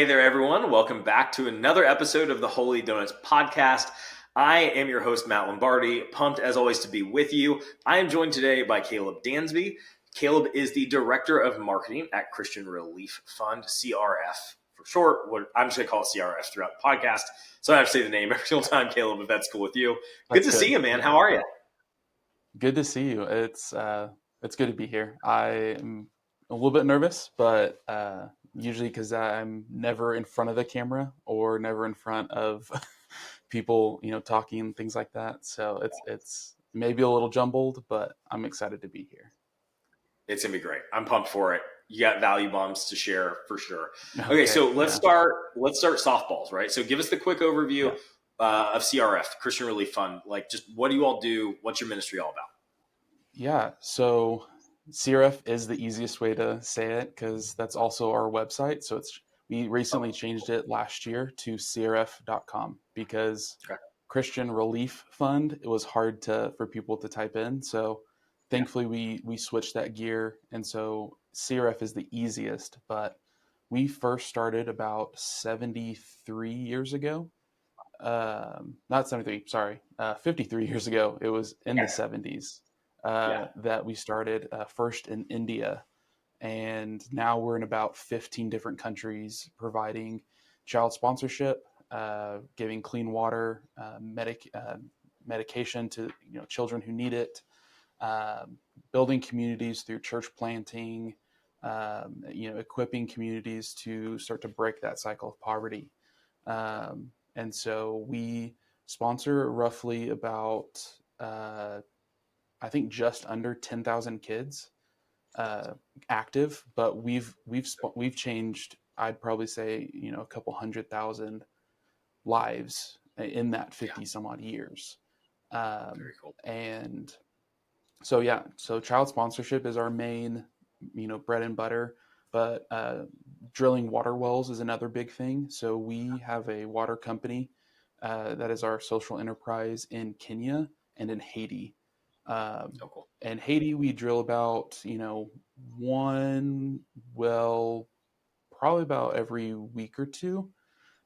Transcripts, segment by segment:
Hey there, everyone. Welcome back to another episode of the Holy Donuts podcast. I am your host, Matt Lombardi. Pumped, as always, to be with you. I am joined today by Caleb Dansby. Caleb is the Director of Marketing at Christian Relief Fund, CRF for short. I'm just going to call it CRF throughout the podcast. So I have to say the name every single time, Caleb, if that's cool with you. Good That's to see good. you, man. Yeah. How are you? Good to see you. It's good to be here. I am a little bit nervous, but usually because I'm never in front of the camera or never in front of people, talking and things like that. So it's maybe a little jumbled, but I'm excited to be here. It's going to be great. I'm pumped for it. You got value bombs to share for sure. Okay, Okay. so let's Yeah. start softballs, right? So give us the quick overview Yeah. of CRF, Christian Relief Fund. Like, just what do you all do? What's your ministry all about? Yeah. So CRF is the easiest way to say it because that's also our website. So we recently changed it last year to crf.com because Okay. Christian Relief Fund, it was hard for people to type in. So Yeah. thankfully we switched that gear. And so CRF is the easiest, but we first started about 73 years ago. Not 73, sorry, 53 years ago. It was in the Okay. 70s Yeah. that we started first in India. And now we're in about 15 different countries providing child sponsorship, giving clean water, medication to children who need it, building communities through church planting, equipping communities to start to break that cycle of poverty. And so we sponsor roughly about, I think, just under 10,000 kids active, but we've changed. I'd probably say a couple 100,000 lives in that Yeah. 50 some odd years. Very cool. And so yeah, so child sponsorship is our main bread and butter, but drilling water wells is another big thing. So we have a water company that is our social enterprise in Kenya and in Haiti. So cool. In Haiti, we drill about one well probably about every week or two.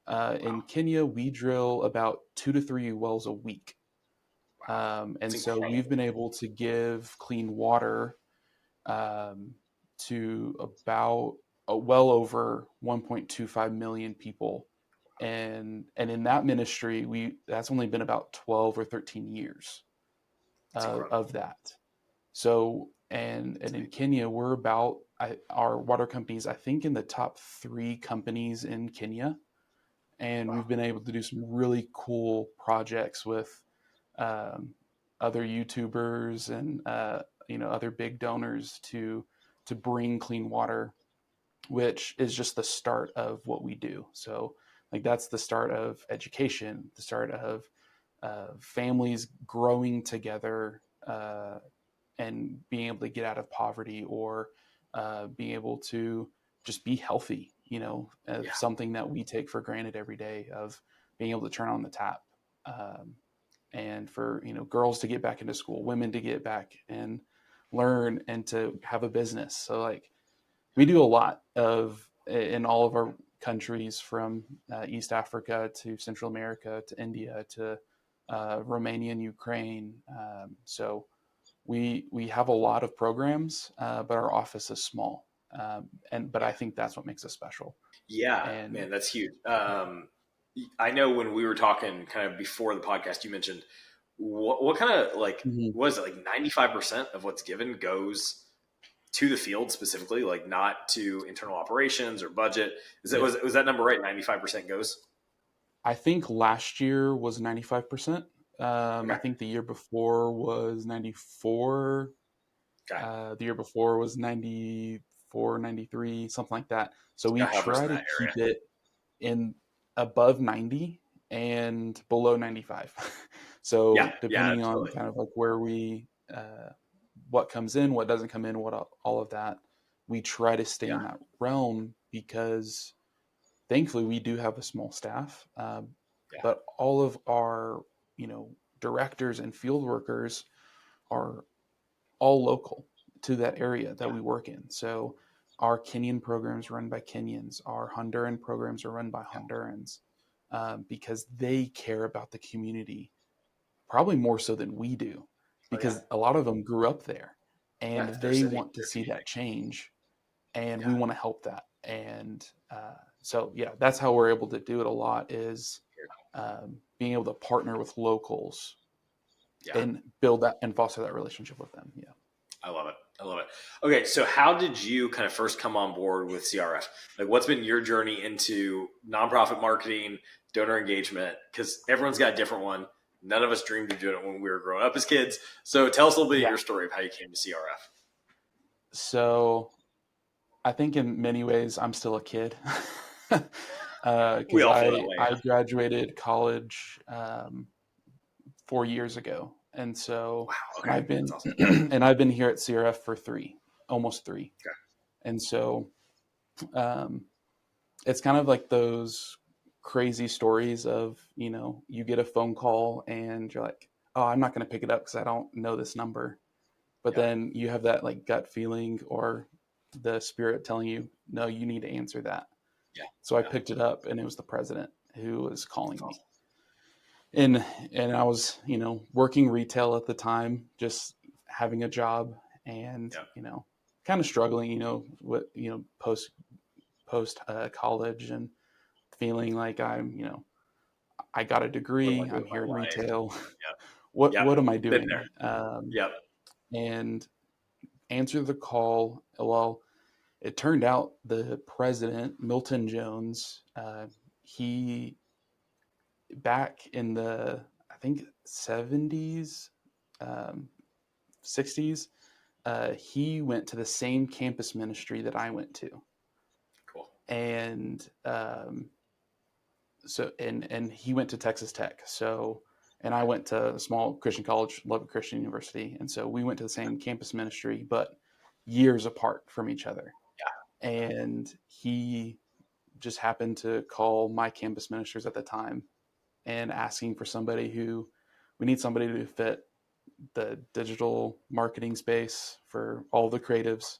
In Wow. Kenya, we drill about 2 to 3 wells a week. Wow. And It's so we've incredible. been able to give clean water um, to about well over 1.25 million people. And in that ministry, that's only been about 12 or 13 years It's incredible. of that. So and in Kenya, we're about our water companies, I think, in the top 3 companies in Kenya, and Wow. we've been able to do some really cool projects with um, other YouTubers and other big donors to bring clean water, which is just the start of what we do. So like that's the start of education, the start of families growing together and being able to get out of poverty or being able to just be healthy, Yeah. something that we take for granted every day of being able to turn on the tap. Um, and for girls to get back into school, women to get back and learn and to have a business. So like we do a lot of in all of our countries from East Africa to Central America to India to Romania and Ukraine. So we have a lot of programs, but our office is small. But Yeah. I think that's what makes us special. Yeah, And man, that's huge. I know when we were talking kind of before the podcast, you mentioned what kind of like Mhm. was it like 95% of what's given goes to the field specifically, like not to internal operations or budget. Is that Yeah, was that number right? 95% goes. I think last year was 95%. I Okay. think the year before was 94. Okay. The year before was 94, 93, something like that. So we It hovers try in to that area. keep it in above 90 and below 95. Yeah. So Yeah. depending on Totally. kind of like what comes in, what doesn't come in, what all of that, we try to stay Yeah. in that realm because thankfully we do have a small staff, Yeah. but all of our directors and field workers are all local to that area that Yeah. we work in. So our Kenyan programs are run by Kenyans. Our Honduran programs are run by Hondurans, because they care about the community probably more so than we do, Oh yeah. because a lot of them grew up there Yeah. and It's their they city, want to their see community. that change, and Yeah. we want to help that. And so, yeah, that's how we're able to do it a lot, is being able to partner with locals Yeah. and build that and foster that relationship with them. Yeah. I love it. I love it. Okay, so how did you kind of first come on board with CRF? Like, what's been your journey into nonprofit marketing, donor engagement? Because everyone's got a different one. None of us dreamed of doing it when we were growing up as kids. So tell us a little bit of Yeah. your story of how you came to CRF. So I think in many ways I'm still a kid, We because all feel that way, I yeah. graduated college 4 years ago, and so Wow. and Okay, I've that's been awesome. and I've been here at CRF for almost three, Okay. and so um, it's kind of like those crazy stories of, you get a phone call and you're like, oh, I'm not going to pick it up because I don't know this number, but Yeah. then you have that like gut feeling or the spirit telling you, no, you need to answer that. Yeah. So I Yeah. picked it up, and it was the president who was calling That's me. awesome. And I was, working retail at the time, just having a job, and, Yeah. kind of struggling, with, post college, and feeling like I got a What am I degree, doing I'm with here in my life? retail. Yep. What Yep. am I Been doing? there. Yep. And answer the call. Well, it turned out the president, Milton Jones, he, back in the, I think, 70s, um, 60s, he went to the same campus ministry that I went to. Cool. And and he went to Texas Tech. So, and I went to a small Christian college, Lubbock Christian University. And so we went to the same campus ministry, but years apart from each other. And he just happened to call my campus ministers at the time and asking for somebody who, we need somebody to fit the digital marketing space for all the creatives,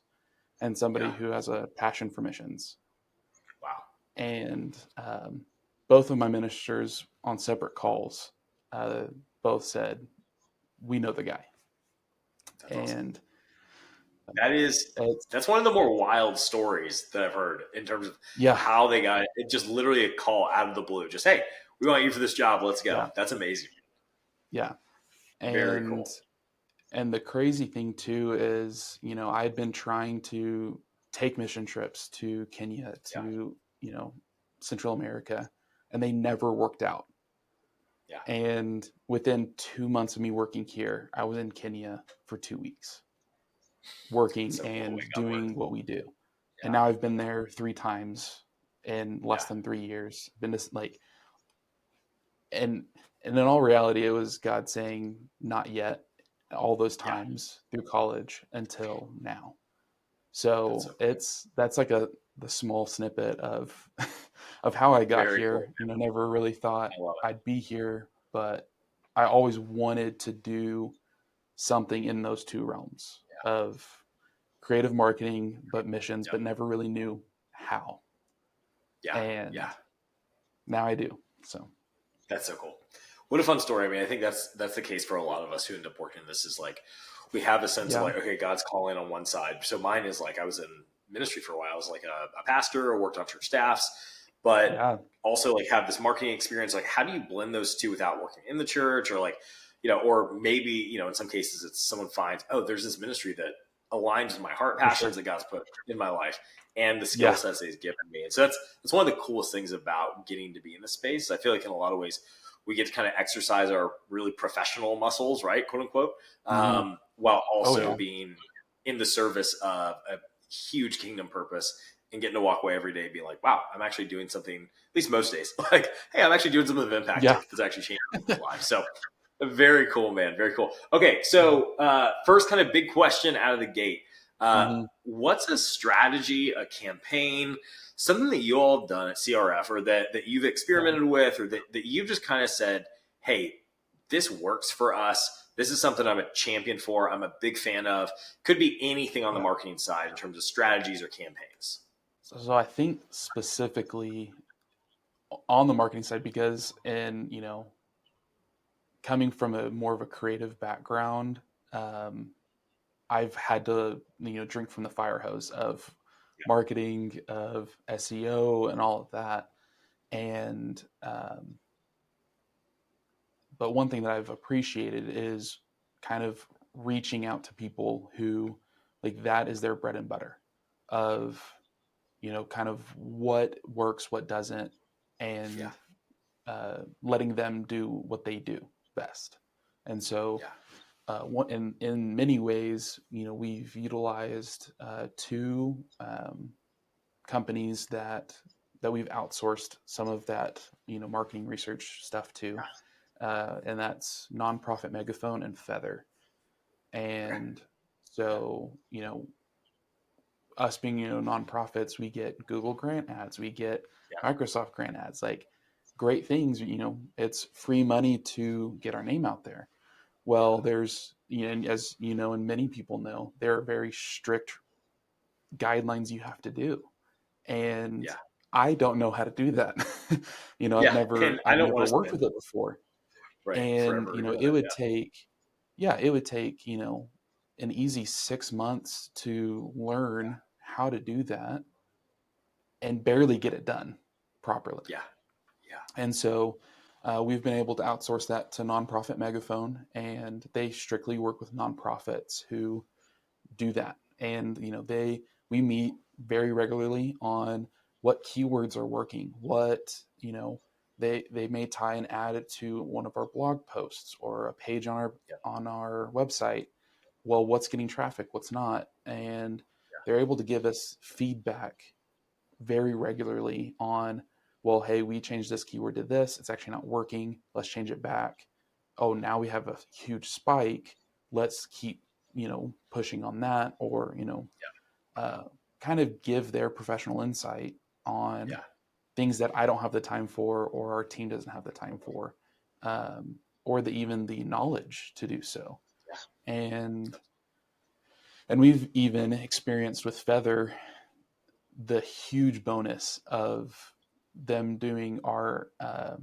and somebody Yeah. who has a passion for missions. Wow. And both of my ministers on separate calls, uh, both said, we know the guy. That's awesome. And That is, it's, that's one of the more wild stories that I've heard in terms of yeah, how they got it. It just literally a call out of the blue. Just, hey, we want you for this job. Let's go. yeah, That's amazing. yeah. Very And cool. the crazy thing too is, I had been trying to take mission trips to Kenya, Yeah. to, Central America, and they never worked out. Yeah. And within 2 months of me working here, I was in Kenya for 2 weeks, It's working so cool the way and God works. doing what we do. And Yeah. now I've been there 3 times in less Yeah. than 3 years. Been to, like, and in all reality, it was God saying, not yet, all those Yeah. times through college until now. That's So so cool. that's like the small snippet of of how I got Very cool. here. Never really thought I love it. I'd be here, but I always wanted to do something in those two realms of creative marketing, but missions, Yep. but never really knew how. Yeah. Yeah. And now I do. So That's so cool. What a fun story. I mean, I think that's the case for a lot of us who end up working in this is like we have a sense of yeah, like, okay, God's calling on one side. So mine is like I was in ministry for a while. I was like a pastor or worked on church staffs, but yeah, also like have this marketing experience. Like, how do you blend those two without working in the church or like, or maybe, in some cases it's someone finds, oh, there's this ministry that aligns with my heart for passions sure. that God's put in my life and the skill Yeah, sets that he's given me. And so that's one of the coolest things about getting to be in this space. I feel like in a lot of ways we get to kind of exercise our really professional muscles, right, quote unquote, hmm while oh also yeah, being in the service of a huge kingdom purpose and getting to walk away every day being like, wow, I'm actually doing something, at least most days, like, hey, I'm actually doing something of impact yeah, here that's actually changing people's lives. So very cool, man. Very cool. Okay, yeah. so first kind of big question out of the gate. hmm What's a strategy, a campaign, something that you all have done at CRF or that you've yeah, experimented with or that you've just kind of said, hey, this works for us. this is something I'm a champion for. I'm a big fan of. Could be anything on the Yeah. marketing side in terms of strategies or campaigns. So I think specifically on the marketing side, because coming from a more of a creative background, um, I've had to drink from the fire hose of marketing, of SEO, and all of that. And but one thing that I've appreciated is kind of reaching out to people who like that is their bread and butter of kind of what works, what doesn't, Yeah. and letting them do what they do best. And so, Yeah. in many ways, we've utilized two companies that we've outsourced some of that marketing research stuff to, and that's Nonprofit Megaphone and Feather. Okay. And so, us being nonprofits, we get Google grant ads, we get Yeah. Microsoft grant ads, like great things. It's free money to get our name out there. Well, there's and as you know, and many people know, there are very strict guidelines you have to do, and Yeah. I don't know how to do that. I've Yeah. And never I I've don't never want to worked spend with it before, and forever doing it it. would take, yeah, it would take an easy 6 months to learn how to do that and barely get it done properly. Yeah. Yeah. And so we've been able to outsource that to Nonprofit Megaphone, and they strictly work with nonprofits who do that. And we meet very regularly on what keywords are working, what they may tie and add it to one of our blog posts or a page on Yeah. our website. Well, what's getting traffic, what's not, and they're able to give us feedback very regularly on, well, hey, we changed this keyword to this, it's actually not working, let's change it back. Oh, now we have a huge spike, let's keep pushing on that, or uh, kind of give their professional insight on Yeah. things that I don't have the time for, or our team doesn't have the time for, or even the knowledge to do so. and and we've even experienced with Feather the huge bonus of them doing our a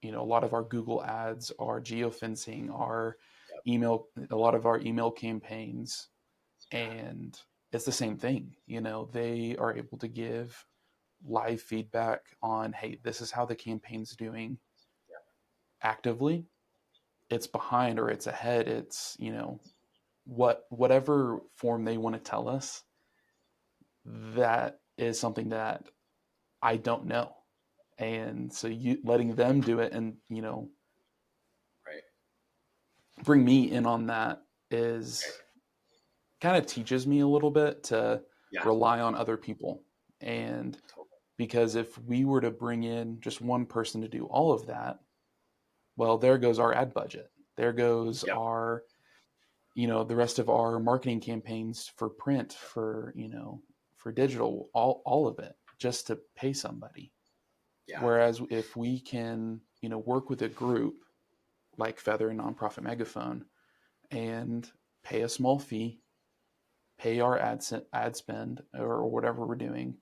lot of our Google ads, our geofencing, our email, a lot of our email campaigns. And it's the same thing. They are able to give live feedback on, hey, this is how the campaign's doing actively, it's behind or it's ahead, it's whatever form they want to tell us. That is something that I don't know. And so you letting them do it and Right. bring me in on that Right. is kind of teaches me a little bit to Yeah. rely on other people. And Totally. because if we were to bring in just one person to do all of that, well, there goes our ad budget, there goes Yep. our the rest of our marketing campaigns for print, for for digital, all of it, just to pay somebody. Yeah. Whereas if we can work with a group like Feather and Nonprofit Megaphone and pay a small fee, pay our ad spend or whatever we're doing,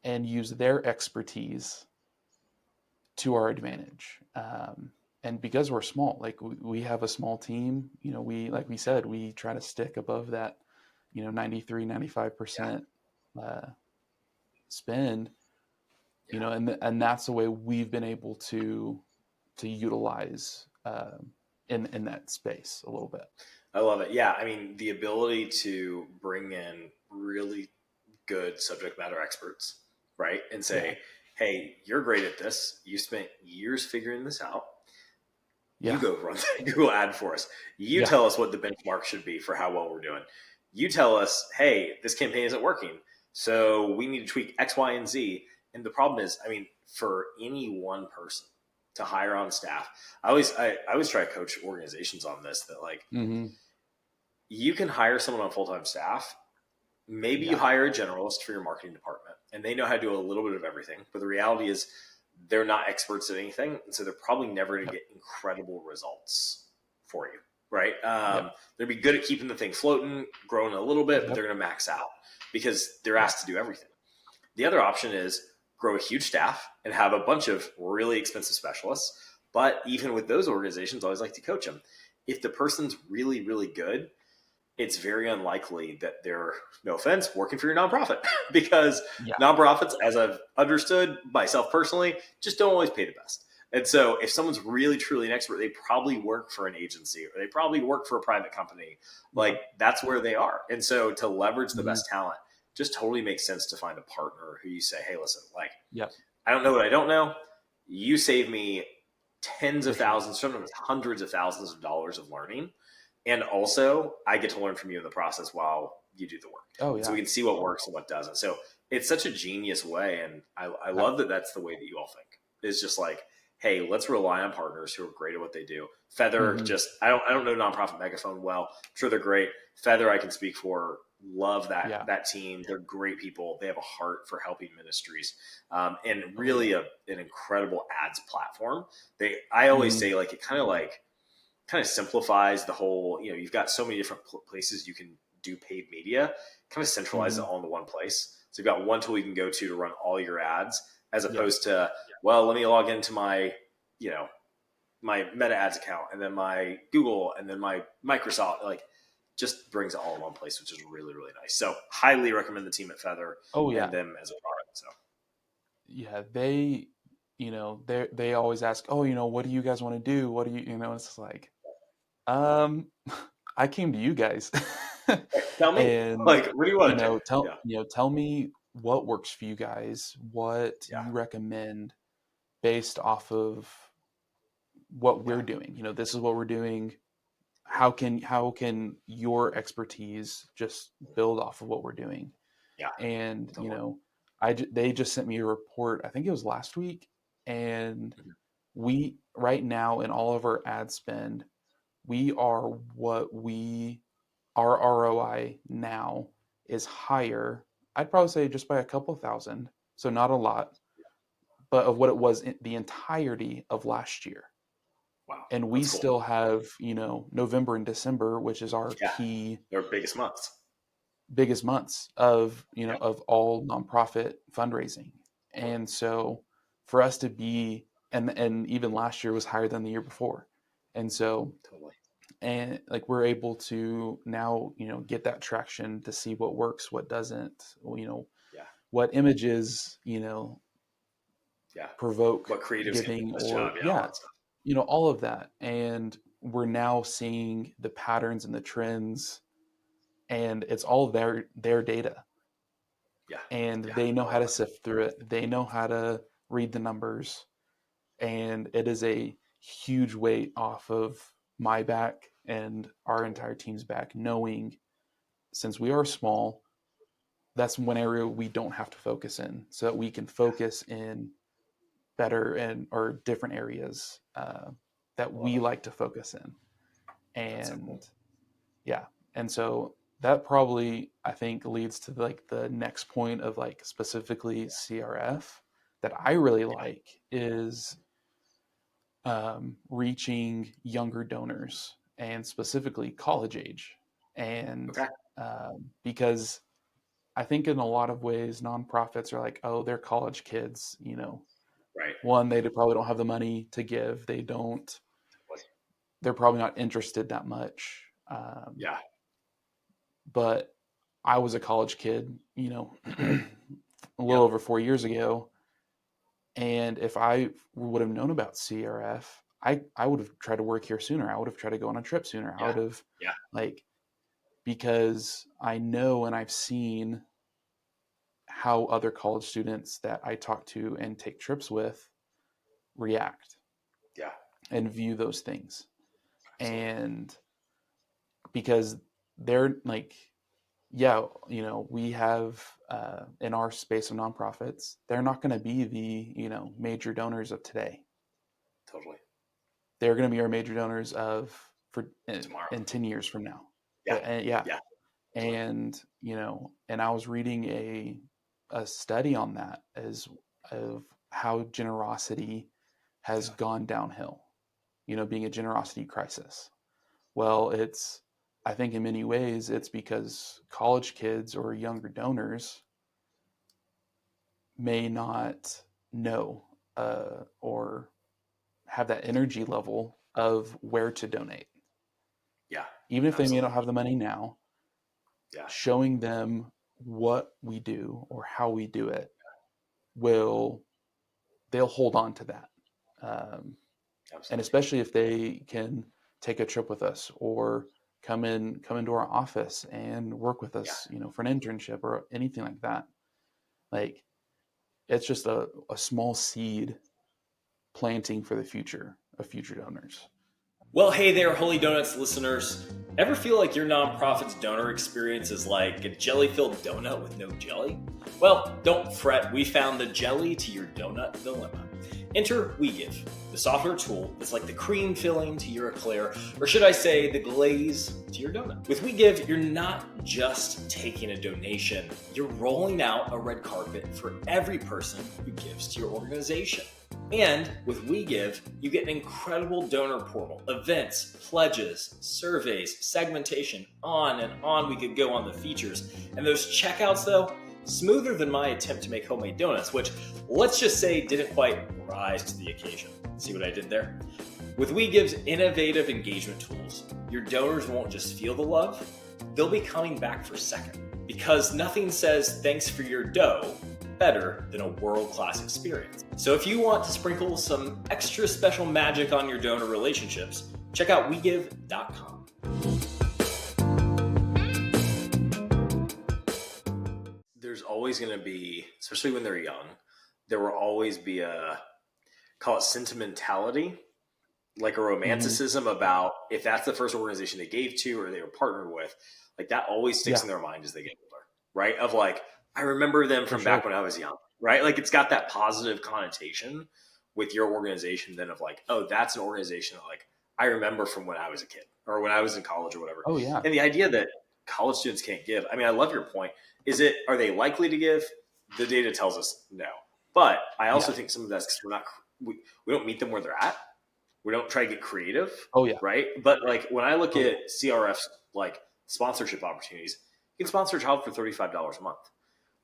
and use their expertise to our advantage. And because we're small, like we have a small team, we, like we said, we try to stick above that 93, Yeah. 95% spend, Yeah. and that's the way we've been able to utilize in that space a little bit. I love it. Yeah. I mean, the ability to bring in really good subject matter experts, right? And Yeah. say, hey, you're great at this. You spent years figuring this out. You Yeah. go run the Google ad for us. You Yeah. tell us what the benchmark should be for how well we're doing. You tell us, hey, this campaign isn't working. So we need to tweak X, Y, and Z. And the problem is, I mean, for any one person to hire on staff, I always try to coach organizations on this, that like Mm-hmm. you can hire someone on full-time staff. Maybe you Yeah. hire a generalist for your marketing department and they know how to do a little bit of everything. But the reality is they're not experts at anything. And so they're probably never going to Yep. get incredible results. for you, right? Yep. They'll be good at keeping the thing floating, growing a little bit, but Yep. they're going to max out because they're Yeah. asked to do everything. The other option is grow a huge staff and have a bunch of really expensive specialists. But even with those organizations, I always like to coach them. If the person's really, really good, it's very unlikely that they're, no offense, working for your nonprofit because Yeah. nonprofits, as I've understood myself personally, just don't always pay the best. And so if someone's really truly an expert, they probably work for an agency or they probably work for a private company. Yeah. Like that's where they are. And so to leverage the Mm-hmm. best talent just totally makes sense to find a partner who you say, hey, listen, like, Yep. I don't know what I don't know. You save me tens For of sure. thousands, sometimes hundreds of thousands of dollars of learning. And also, I get to learn from you in the process while you do the work. Oh And so yeah. we can see what works and what doesn't. So it's such a genius way. And I Yeah. love that that's the way that you all think. It's just like, hey, let's rely on partners who are great at what they do. Feather, Mm-hmm. just, I don't know Nonprofit Megaphone well. I'm sure they're great. Feather, I can speak for. Love Yeah. that team. They're great people. They have a heart for helping ministries, and Oh really yeah. an incredible ads platform. I always Mm-hmm. say like it kind of simplifies the whole. You've got so many different places you can do paid media. Kind of centralize Mm-hmm. it all into one place. So you've got one tool you can go to run all your ads, as Yeah. opposed to, well, let me log into my you know my Meta Ads account and then my Google and then my Microsoft. Like just brings it all in one place, which is really, really nice. So highly recommend the team at Feather Oh and yeah. them as a product. So Yeah. They always ask, oh, what do you guys want to do? What do it's just like, um, I came to you guys, tell me, and like, what do you want to do? tell Yeah, tell me what works for you guys, what yeah, you recommend based off of what yeah, we're doing. This is what we're doing. How can your expertise just build off of what we're doing? yeah, And totally. they just sent me a report. I think it was last week, and Mhm. we right now in all of our ad spend, we are what we our ROI now is higher. I'd probably say just by a couple thousand, so not a lot, but of what it was in the entirety of last year. Wow, And we that's cool. still have, November and December, which is our Yeah, key their biggest months. biggest months of, Yeah, of all nonprofit fundraising. totally, And so for us to be, and even last year was higher than the year before. And so, totally. and like we're able to now, get that traction to see what works, what doesn't, Yeah, what images, yeah. provoke What creatives can do giving, this or job? Yeah, all yeah, that stuff. all of that. And we're now seeing the patterns and the trends, and it's all their data, Yeah, and yeah, they know I how love to it. sift through it. They know how to read the numbers, and it is a huge weight off of my back and our Totally. entire team's back, knowing since we are small, that's one area we don't have to focus in, so that we can Yeah, focus in better and or different areas that I love we it. like to focus in. That's so cool. And yeah, and so that probably I think leads to like the next point of like specifically CRF that I really Yeah. like is reaching younger donors, and specifically college age. And Okay. because I think in a lot of ways nonprofits are like, oh, they're college kids, Right. one, they probably don't have the money to give, they're probably not interested that much. Yeah. But I was a college kid, a little Yep. over 4 years ago. And if I would have known about CRF, I would have tried to work here sooner. I would have tried to go on a trip sooner. I Yeah. would have, Yeah. like, because I know and I've seen how other college students that I talk to and take trips with react Yeah. and view those things. Absolutely. And because they're like, yeah, we have in our space of nonprofits, they're not going to be the, major donors of today. Totally. They're going to be our major donors of for Tomorrow. in 10 years from now. Yeah. Yeah. Yeah. Totally. And, and I was reading a study on that as of how generosity has Yeah. gone downhill, being a generosity crisis. Well, I think in many ways it's because college kids or younger donors may not know or have that energy level of where to donate. Yeah, Even if they may not absolutely. have the money now, Yeah, showing them what we do or how we do it will, they'll hold on to that. Um, and absolutely. especially if they can take a trip with us or come into our office and work with Yeah. us, for an internship or anything like that. Like, it's just a small seed planting for the future of future donors. Well, hey there, Holy Donuts listeners. Ever feel like your nonprofit's donor experience is like a jelly filled donut with no jelly? Well, don't fret, we found the jelly to your donut dilemma. Enter WeGive, the software tool that's like the cream filling to your eclair, or should I say, the glaze to your donut. With WeGive, you're not just taking a donation, you're rolling out a red carpet for every person who gives to your organization. And with WeGive, you get an incredible donor portal, events, pledges, surveys, segmentation, on and on we could go on the features. And those checkouts, though, smoother than my attempt to make homemade donuts, which, let's just say, didn't quite rise to the occasion. See what I did there? With WeGive's innovative engagement tools, your donors won't just feel the love, they'll be coming back for a second. Because nothing says thanks for your dough better than a world-class experience. So if you want to sprinkle some extra special magic on your donor relationships, check out WeGive.com. There's always going to be, especially when they're young, there will always be call it sentimentality, like a Mm-hmm. romanticism about if that's the first organization they gave to or they were partnered with, like that always sticks Yeah, in their mind as they get older, right? Of like, I remember them for from back sure. when I was young, right? Like it's got that positive connotation with your organization then of like, oh, that's an organization that like I remember from when I was a kid or when I was in college or whatever. Oh yeah, And the idea that college students can't give, I mean, I love your point. Are they likely to give? The data tells us no. But I yeah. also think some of that's because we don't meet them where they're at. We don't try to get creative, Oh yeah. right? But like when I look Oh yeah. at CRF's like sponsorship opportunities, you can sponsor a child for $35 a month.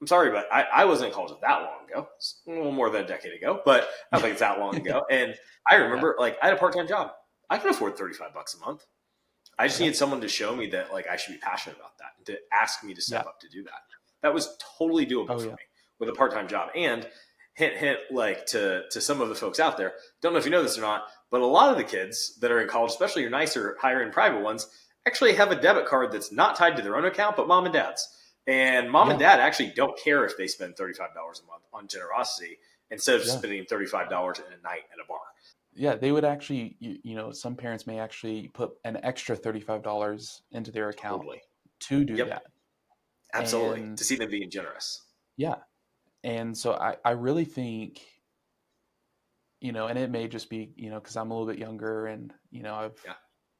I'm sorry, but I wasn't in college that long ago. It's a little more than a decade ago, but I don't think it's that long Yeah. ago. And I Yeah. remember like I had a part-time job. I could afford $35 a month. I just Yeah. needed someone to show me that like I should be passionate about that and to ask me to step Yeah. up to do that. That was totally doable Oh for yeah. me with a part-time job. And hint hint like to some of the folks out there, don't know if you know this or not, but a lot of the kids that are in college, especially your nicer higher end private ones, actually have a debit card that's not tied to their own account but mom and dad's. And mom and Yeah. dad actually don't care if they spend $35 a month on generosity instead of just Yeah. spending $35 in a night at a bar. Yeah. They would actually, some parents may actually put an extra $35 into their account Totally. to do Yep. that. Absolutely. And To see them being generous. yeah. And so I really think, and it may just be, because I'm a little bit younger and, Yeah.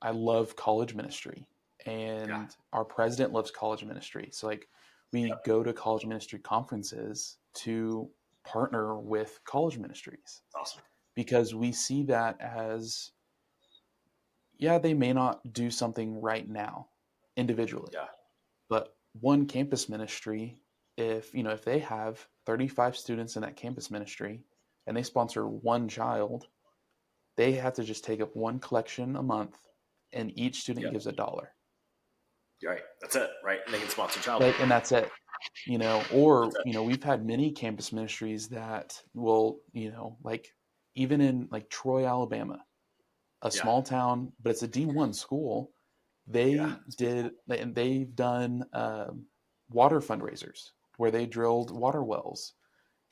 I love college ministry Yeah. and our president loves college ministry. So like we go to college ministry conferences to partner with college ministries Awesome. because we see that as, yeah, they may not do something right now individually, Yeah. but one campus ministry, if they have 35 students in that campus ministry and they sponsor one child, they have to just take up one collection a month and each student Yeah. gives $1. You're right. That's it. Right. And they can sponsor child Like, and care. that's it. That's Or it. we've had many campus ministries that will, like even in like Troy, Alabama, a Yeah. small town, but it's a D1 school. Yeah. It's beautiful. And they've done water fundraisers where they drilled water wells,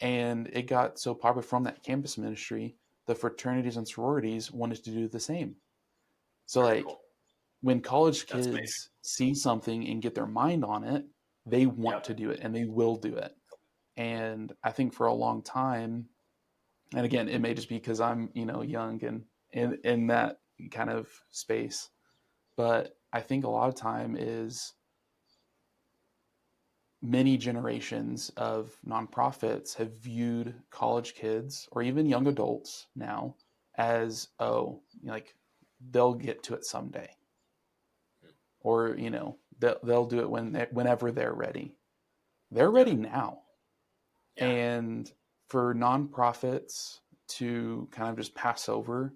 and it got so popular from that campus ministry. The fraternities and sororities wanted to do the same. So Very like cool. when college That's amazing. kids see something and get their mind on it, they want Yep. to do it and they will do it. And I think for a long time, and again, it may just be because I'm, young and in that kind of space, but I think a lot of time is many generations of nonprofits have viewed college kids or even young adults now as, oh, like they'll get to it someday. or they'll do it whenever they're ready. They're Yeah. ready now. Yeah. And for nonprofits to kind of just pass over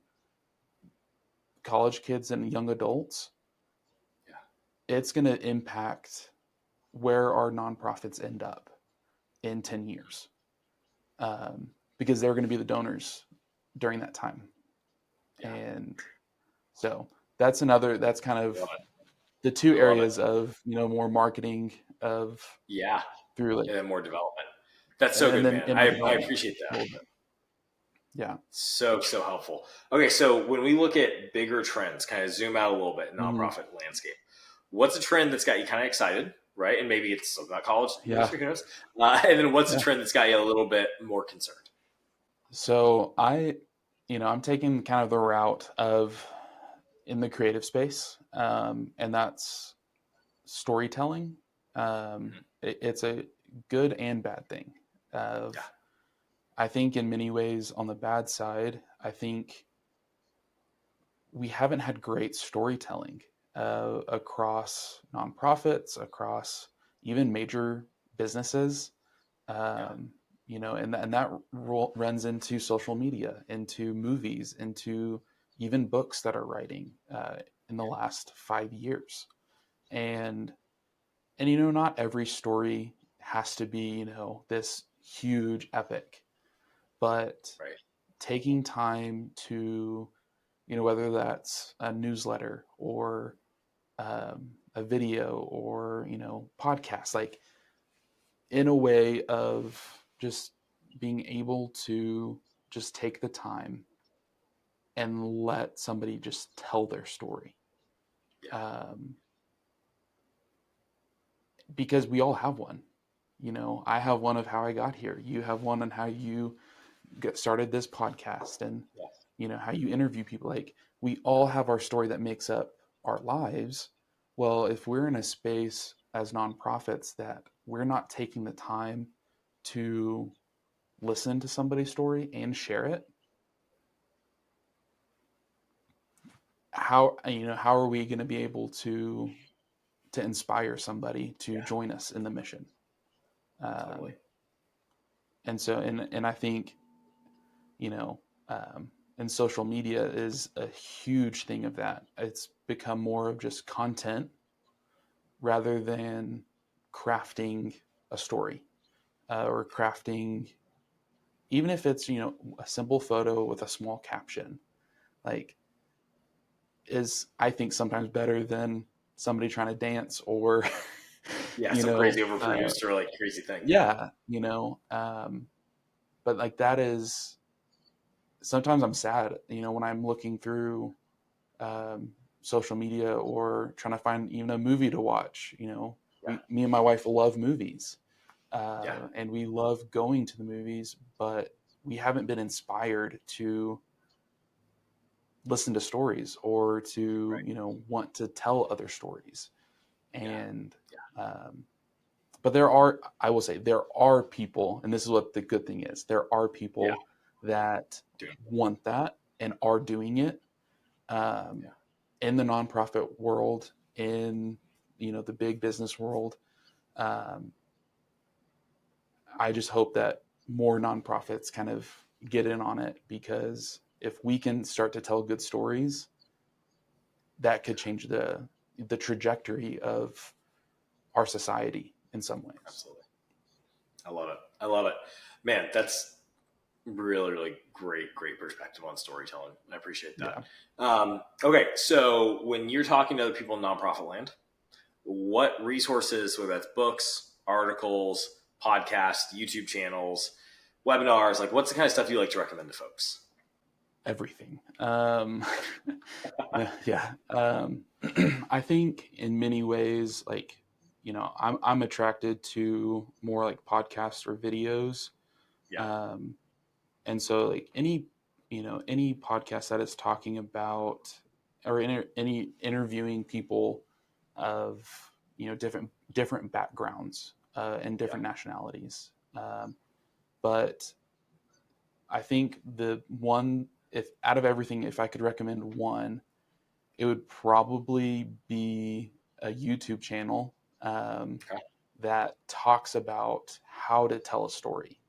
college kids and young adults, Yeah. it's going to impact where our nonprofits end up in 10 years, because they're going to be the donors during that time. Yeah. And so that's kind I of love it. the two I love it. areas of, more marketing of Yeah. through like, And then more development. That's so and good, then man. in I more development appreciate a that. little bit. Yeah. So, so helpful. Okay, so when we look at bigger trends, kind of zoom out a little bit, Mhm. nonprofit landscape, what's a trend that's got you kind of excited, right? And maybe it's about college, Yeah. who knows? And then what's a Yeah. trend that's got you a little bit more concerned? So I'm taking kind of the route of in the creative space, and that's storytelling. Mhm. It's a good and bad thing. Yeah, I think in many ways on the bad side, I think we haven't had great storytelling across nonprofits, across even major businesses. yeah, Um, and that runs into social media, into movies, into even books that are writing in the last 5 years. And not every story has to be this huge epic, but right. taking time to whether that's a newsletter or a video or podcast, like in a way of just being able to just take the time and let somebody just tell their story, Yeah, um, because we all have one. I have one of how I got here. You have one on how you get started this podcast, and yeah, how you interview people. Like, we all have our story that makes up our lives. Well, if we're in a space as nonprofits that we're not taking the time to listen to somebody's story and share it, how are we going to be able to inspire somebody to yeah, join us in the mission? totally. um, and so and I think you know and social media is a huge thing of that. It's become more of just content rather than crafting a story, or crafting, even if it's a simple photo with a small caption, like, is, I think, sometimes better than somebody trying to dance or Yeah, you some know crazy uh, overproduced or like crazy thing. Yeah, yeah, but like, that is, sometimes I'm sad when I'm looking through um, social media or trying to find even a movie to watch. yeah, Me and my wife love movies, yeah, and we love going to the movies, but we haven't been inspired to listen to stories or to right. want to tell other stories. Yeah, And yeah, um, but I will say, there are people, and this is what the good thing is, there are yeah. people that Doing want that and are doing it, um, yeah, in the nonprofit world, in the big business world. um, I just hope that more nonprofits kind of get in on it, because if we can start to tell good stories, that could change the trajectory of our society in some ways. absolutely. I love it. I love it, man. That's really, really great perspective on storytelling. I appreciate that. Yeah. Okay, so when you're talking to other people in nonprofit land, what resources, whether that's books, articles, podcasts, YouTube channels, webinars, like what's the kind of stuff you like to recommend to folks? Everything. Yeah. I think in many ways, like, I'm attracted to more like podcasts or videos. Yeah, Um, and so, like, any podcast that is talking about, or any interviewing people of different backgrounds, and yeah, different nationalities. But I think the one, if out of everything, if I could recommend one, it would probably be a YouTube channel Okay. that talks about how to tell a story,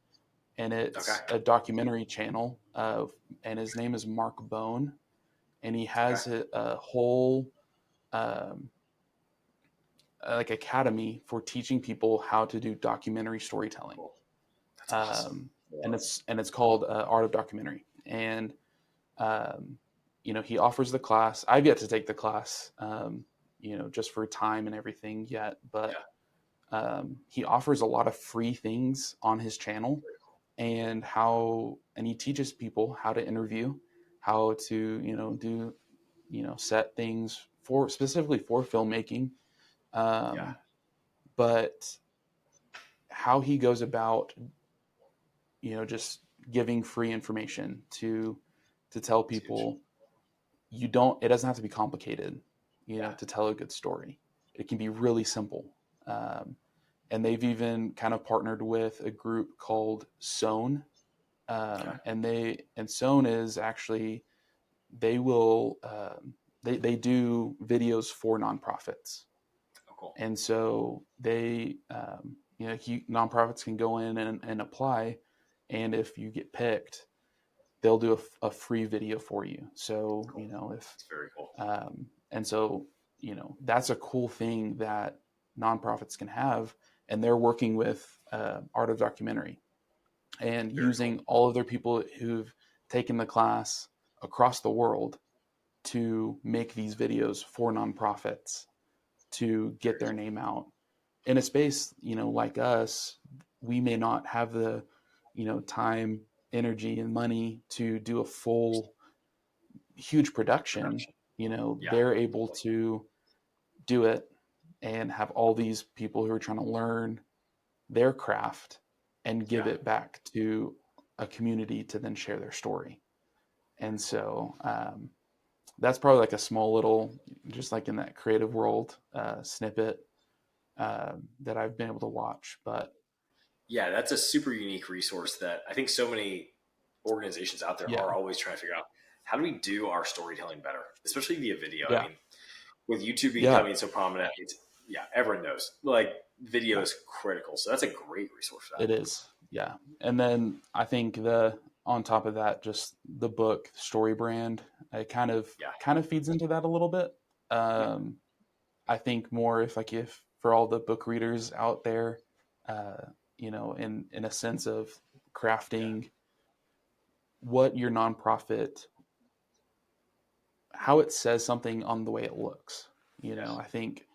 and Okay. it's a documentary channel and his name is Mark Bone, and he Okay. has a whole um, like academy for teaching people how to do documentary storytelling. Cool. That's awesome. um, Love it. and it's called Art of Documentary. And he offers the class. I've yet to take the class, just for time and everything yet, but Yeah. he offers a lot of free things on his channel, and he teaches people how to interview, how to do set things for specifically for filmmaking, Yeah. um, but how he goes about just giving free information to tell It's huge. people it doesn't have to be complicated Yeah. to tell a good story. It can be really simple. um, and they've even kind of partnered with a group called Sewn, Okay. and Sewn is actually they will they do videos for nonprofits. Oh, cool. And so nonprofits can go in and apply, and if you get picked, they'll do a free video for you. So Cool. if It's very cool. and so that's a cool thing that nonprofits can have, and they're working with Art of Documentary and Very cool. using all of their people who've taken the class across the world to make these videos for nonprofits to get Very their cool. name out in a space like us. We may not have the time, energy, and money to do a full huge production. Production. Yeah. They're able to do it and have all these people who are trying to learn their craft and give Yeah. it back to a community to then share their story. Very And cool. so that's probably like a small little, just like in that creative world snippet that I've been able to watch. But Yeah, that's a super unique resource that I think so many organizations out there yeah, are always trying to figure out how do we do our storytelling better, especially via video. I yeah, mean, with YouTube yeah, becoming so prominent, it's yeah, everyone knows like video yeah, is critical. So that's a great resource for that. it is. Yeah. And then I think on top of that, just the book Story Brand, it Yeah. kind of feeds into that a little bit. Yeah. Um, I think more if for all the book readers out there, in a sense of Yeah. crafting what your nonprofit, how it says something on the way it looks. Yeah. I think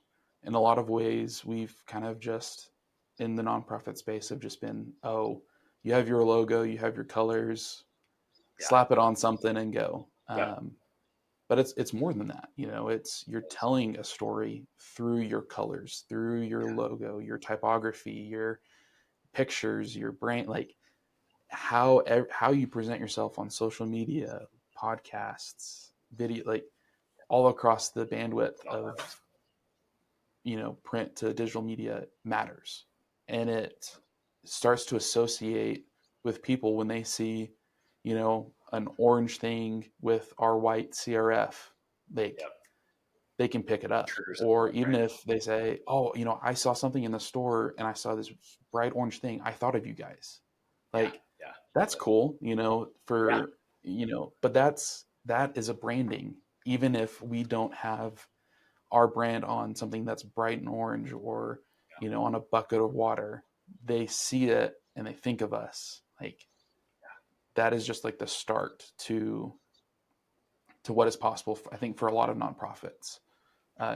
in a lot of ways we've kind of just in the nonprofit space have just been, oh, you have your logo, you have your colors, Yeah. slap it on something and go. Yeah. But it's more than that. It's you're telling a story through your colors, through your Yeah. logo, your typography, your pictures, your brand, like how you present yourself on social media, podcasts, video, like all across the bandwidth It all of matters. print to digital media matters. And it starts to associate with people when they see an orange thing with our white CRF, like Yep. they can pick it up. Triggers Or it. even Right. if they say, oh, I saw something in the store and I saw this bright orange thing, I thought of you guys. Yeah. Like Yeah. Love that's it. cool, Yeah. but that is a branding. Even if we don't have our brand on something that's bright and orange, or Yeah. on a bucket of water, they see it and they think of us. Like that is just like the start to what is possible, I think, for a lot of nonprofits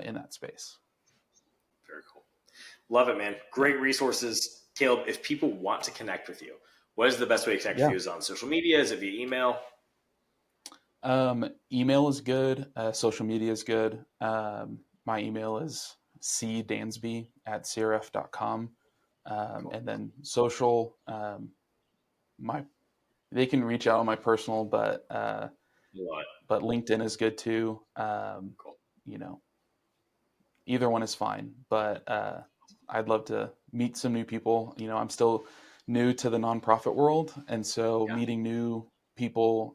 in that space. Very cool. Love it, man. Yeah. Great resources. Caleb, if people want to connect with you, what is the best way to connect with Yeah. you? Is it on social media? Is it via email? Email is good. Social media is good. My email is cdansby@crf.com. Cool. And then social, my they can reach out on my personal, You want it. but LinkedIn is good too. Cool. You know, either one is fine. But I'd love to meet some new people. I'm still new to the nonprofit world, and so Yeah. meeting new people,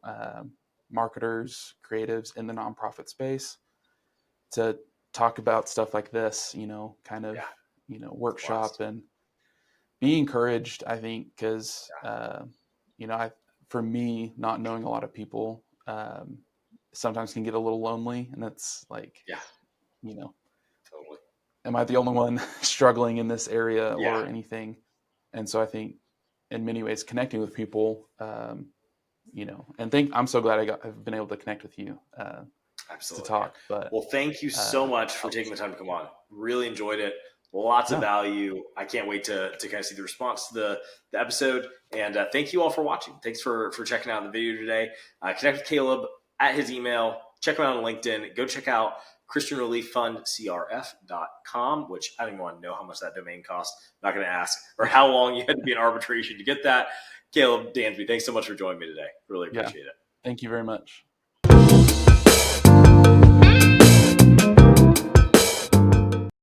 marketers, creatives in the nonprofit space to talk about stuff like this, kind of, Yeah, it's a workshop blast. and be encouraged, I think, because, for me, not knowing a lot of people sometimes can get a little lonely. And it's like, Yeah, you know, totally. am I the only one struggling in this area Yeah, or anything? And so I think in many ways, connecting with people, and I'm so glad I've been able to connect with you to absolutely, man. talk, but Well, thank you so much for taking the time to come on. Really enjoyed it. Lots of yeah, value. I can't wait to kind of see the response to the episode. And thank you all for watching. Thanks for checking out the video today. Connect with Caleb at his email. Check him out on LinkedIn. Go check out Christian Relief Fund CRF.com, which I don't even want to know how much that domain costs. I'm not going to ask, or how long you had to be in arbitration to get that. Caleb Dansby, thanks so much for joining me today. Really yeah. appreciate it. Thank you very much.